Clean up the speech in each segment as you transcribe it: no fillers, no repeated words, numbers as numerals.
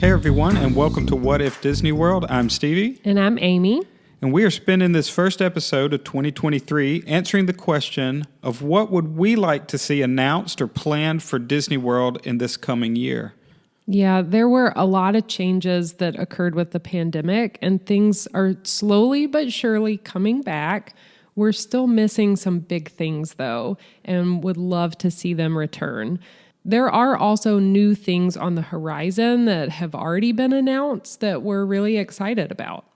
Hey everyone, and welcome to What If Disney World. I'm Stevie. And I'm Amy. And we are spending this first episode of 2023 answering the question of what would we like to see announced or planned for Disney World in this coming year. Yeah, there were a lot of changes that occurred with the pandemic, and things are slowly but surely coming back. We're still missing some big things, though, and would love to see them return. There are also new things on the horizon that have already been announced that we're really excited about.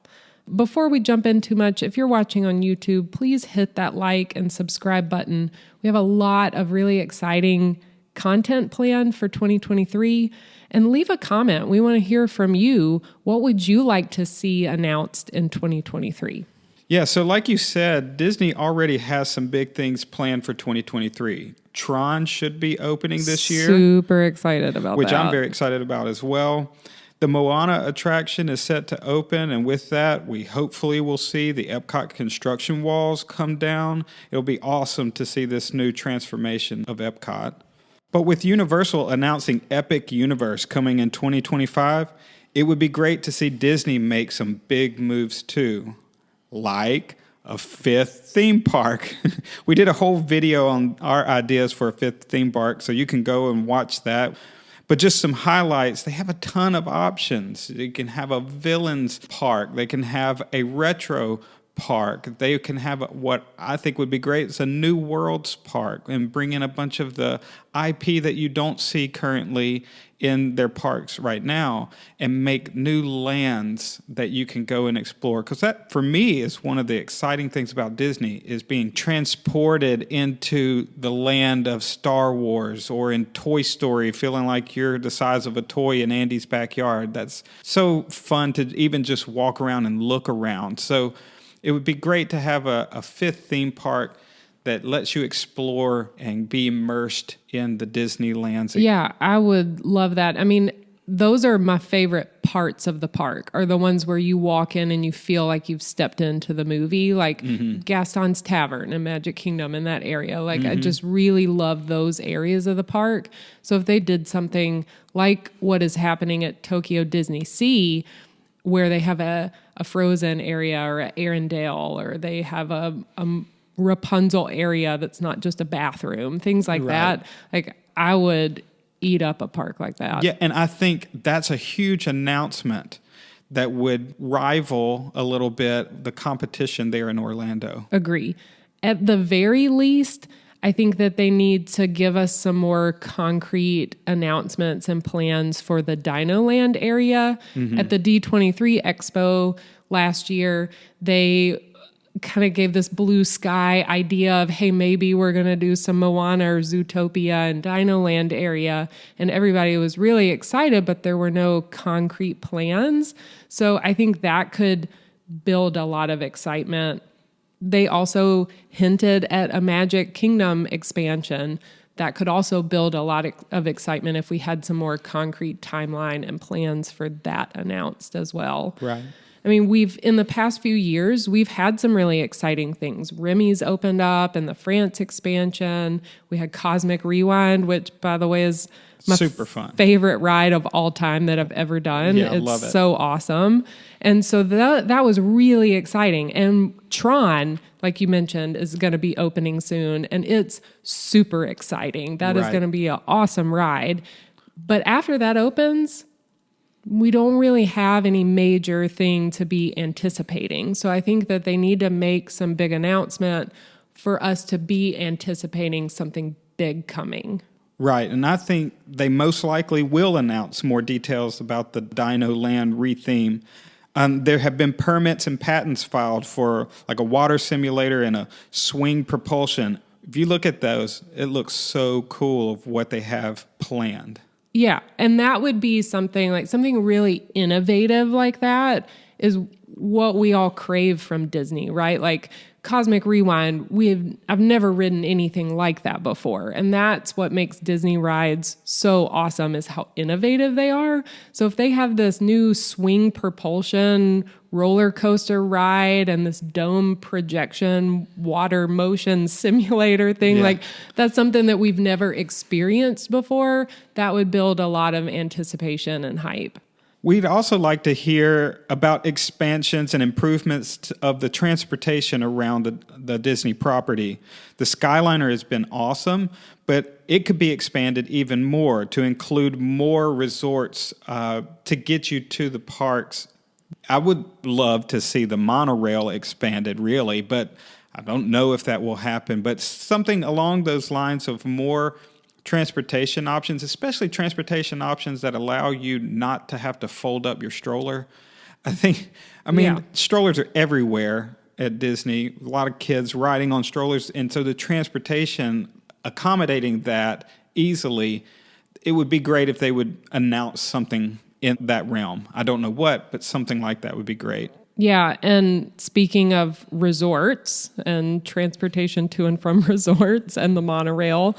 Before we jump in too much, if you're watching on YouTube, please hit that like and subscribe button. We have a lot of really exciting content planned for 2023. And leave a comment. We want to hear from you. What would you like to see announced in 2023? Yeah, so like you said, Disney already has some big things planned for 2023. Tron should be opening this year. Super excited about which that. I'm very excited about as well. The Moana attraction is set to open, and with that, we hopefully will see the Epcot construction walls come down. It'll be awesome to see this new transformation of Epcot. But with Universal announcing Epic Universe coming in 2025, it would be great to see Disney make some big moves too, like a fifth theme park. We did a whole video on our ideas for a fifth theme park, so you can go and watch that. But just some highlights, they have a ton of options. You can have a villains park. They can have a retro park. They can have what I think would be great. It's a New Worlds park and bring in a bunch of the IP that you don't see currently in their parks right now and make new lands that you can go and explore. Because that, for me, is one of the exciting things about Disney is being transported into the land of Star Wars or in Toy Story, feeling like you're the size of a toy in Andy's backyard. That's so fun to even just walk around and look around. So it would be great to have a fifth theme park that lets you explore and be immersed in the Disneylands. Yeah, I would love that. I mean, those are my favorite parts of the park, are the ones where you walk in and you feel like you've stepped into the movie, like Gaston's Tavern and Magic Kingdom in that area. Like, I just really love those areas of the park. So if they did something like what is happening at Tokyo Disney Sea, where they have a Frozen area or an Arendelle, or they have a Rapunzel area that's not just a bathroom, things like that. Like, I would eat up a park like that. Yeah, and I think that's a huge announcement that would rival a little bit the competition there in Orlando. Agree. At the very least, I think that they need to give us some more concrete announcements and plans for the Dino Land area. At the D23 Expo last year, they kind of gave this blue sky idea of, hey, maybe we're going to do some Moana or Zootopia and Dino Land area. And everybody was really excited, but there were no concrete plans. So I think that could build a lot of excitement. They also hinted at a Magic Kingdom expansion that could also build a lot of excitement if we had some more concrete timeline and plans for that announced as well. Right. I mean, in the past few years, we've had some really exciting things. Remy's opened up and the France expansion. We had Cosmic Rewind, which, by the way, is my super fun favorite ride of all time that I've ever done. Yeah, it's love it. So awesome. And so that was really exciting. And Tron, like you mentioned, is going to be opening soon, and it's super exciting. That is going to be an awesome ride. But after that opens, we don't really have any major thing to be anticipating. So I think that they need to make some big announcement for us to be anticipating something big coming. Right, and I think they most likely will announce more details about the Dino Land retheme. There have been permits and patents filed for like a water simulator and a swing propulsion. If you look at those, it looks so cool of what they have planned. Yeah, and that would be something really innovative like that is what we all crave from Disney, right? Like, Cosmic Rewind, I've never ridden anything like that before. And that's what makes Disney rides so awesome, is how innovative they are. So if they have this new swing propulsion roller coaster ride and this dome projection water motion simulator thing, like that's something that we've never experienced before, that would build a lot of anticipation and hype. We'd also like to hear about expansions and improvements of the transportation around the Disney property. The Skyliner has been awesome, but it could be expanded even more to include more resorts to get you to the parks. I would love to see the monorail expanded, really, but I don't know if that will happen. But something along those lines of more transportation options, especially transportation options that allow you not to have to fold up your stroller. Strollers are everywhere at Disney. A lot of kids riding on strollers. And so the transportation, accommodating that easily, it would be great if they would announce something in that realm. I don't know what, but something like that would be great. Yeah, and speaking of resorts and transportation to and from resorts and the monorail,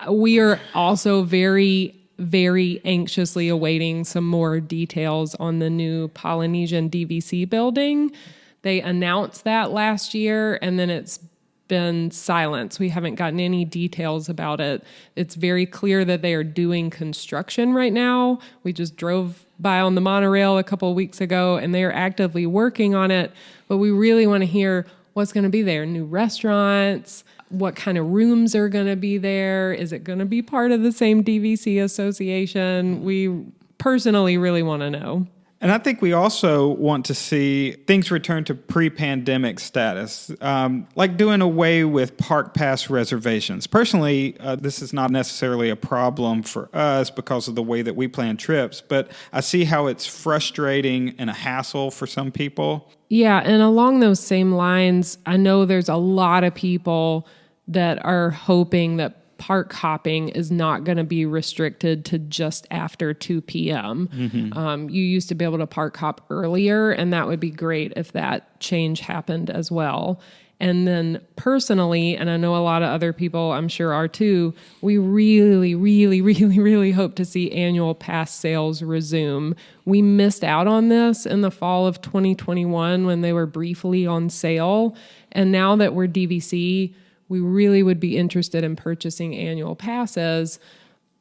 we are also very, very anxiously awaiting some more details on the new Polynesian DVC building. They announced that last year, and then it's been silence. We haven't gotten any details about it. It's very clear that they are doing construction right now. We just drove by on the monorail a couple of weeks ago, and they are actively working on it. But we really want to hear what's going to be there. New restaurants, what kind of rooms are going to be there? Is it going to be part of the same DVC association? We personally really want to know. And I think we also want to see things return to pre-pandemic status, like doing away with park pass reservations. Personally, this is not necessarily a problem for us because of the way that we plan trips, but I see how it's frustrating and a hassle for some people. Yeah, and along those same lines, I know there's a lot of people that are hoping that park hopping is not going to be restricted to just after 2 p.m. Mm-hmm. You used to be able to park hop earlier, and that would be great if that change happened as well. And then personally, and I know a lot of other people I'm sure are too, we really, really, really, really hope to see annual pass sales resume. We missed out on this in the fall of 2021 when they were briefly on sale. And now that we're DVC, we really would be interested in purchasing annual passes,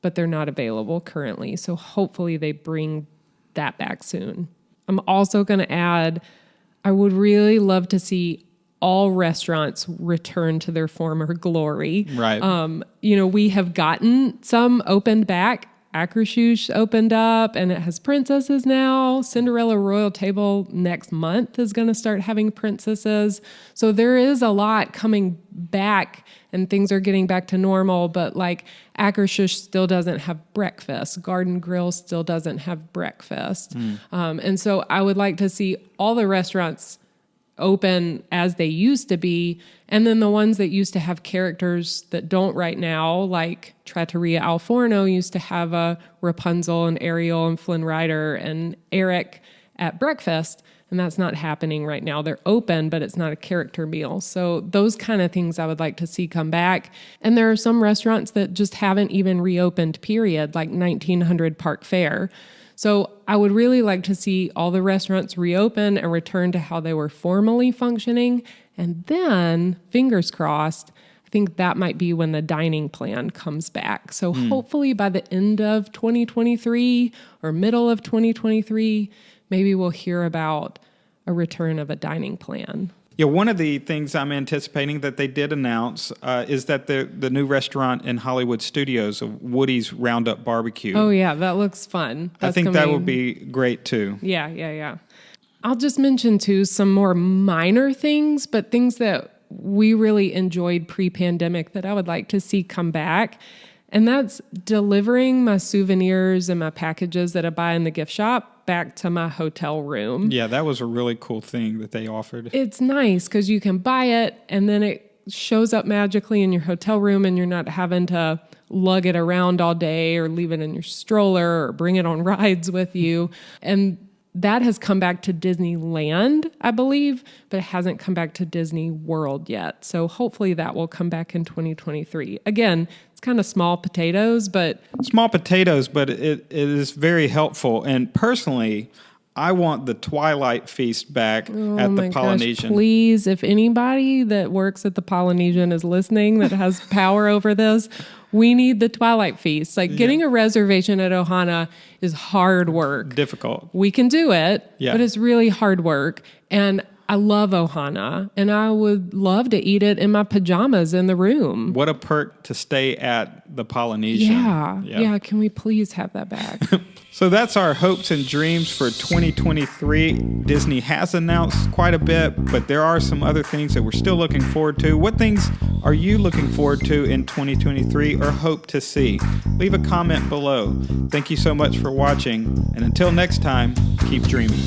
but they're not available currently. So hopefully they bring that back soon. I'm also going to add, I would really love to see all restaurants return to their former glory. Right. We have gotten some opened back. Akershus opened up and it has princesses now. Cinderella Royal Table next month is going to start having princesses. So there is a lot coming back and things are getting back to normal, but like Akershus still doesn't have breakfast. Garden Grill still doesn't have breakfast. And so I would like to see all the restaurants open as they used to be, and then the ones that used to have characters that don't right now, like Trattoria Al Forno used to have a Rapunzel and Ariel and Flynn Rider and Eric at breakfast, and that's not happening right now. They're open, but it's not a character meal. So those kind of things I would like to see come back. And there are some restaurants that just haven't even reopened, period, like 1900 Park Fair. So I would really like to see all the restaurants reopen and return to how they were formerly functioning. And then, fingers crossed, I think that might be when the dining plan comes back. So hopefully by the end of 2023 or middle of 2023, maybe we'll hear about a return of a dining plan. Yeah, one of the things I'm anticipating that they did announce is that the new restaurant in Hollywood Studios of Woody's Roundup BBQ. Oh, yeah, that looks fun. I think that would be great, too. Yeah. I'll just mention, too, some more minor things, but things that we really enjoyed pre-pandemic that I would like to see come back. And that's delivering my souvenirs and my packages that I buy in the gift shop back to my hotel room. Yeah, that was a really cool thing that they offered. It's nice because you can buy it and then it shows up magically in your hotel room and you're not having to lug it around all day or leave it in your stroller or bring it on rides with you. And that has come back to Disneyland, I believe, but it hasn't come back to Disney World yet. So hopefully that will come back in 2023. Again, it's kind of small potatoes, but it is very helpful. And personally, I want the Twilight Feast back at the Polynesian. Gosh, please, if anybody that works at the Polynesian is listening that has power over this, we need the Twilight Feast. Like getting a reservation at Ohana is hard work. Difficult. We can do it, but it's really hard work. And I love Ohana, and I would love to eat it in my pajamas in the room. What a perk to stay at the Polynesian. Yeah. Can we please have that back? So that's our hopes and dreams for 2023. Disney has announced quite a bit, but there are some other things that we're still looking forward to. What things are you looking forward to in 2023 or hope to see? Leave a comment below. Thank you so much for watching, and until next time, keep dreaming.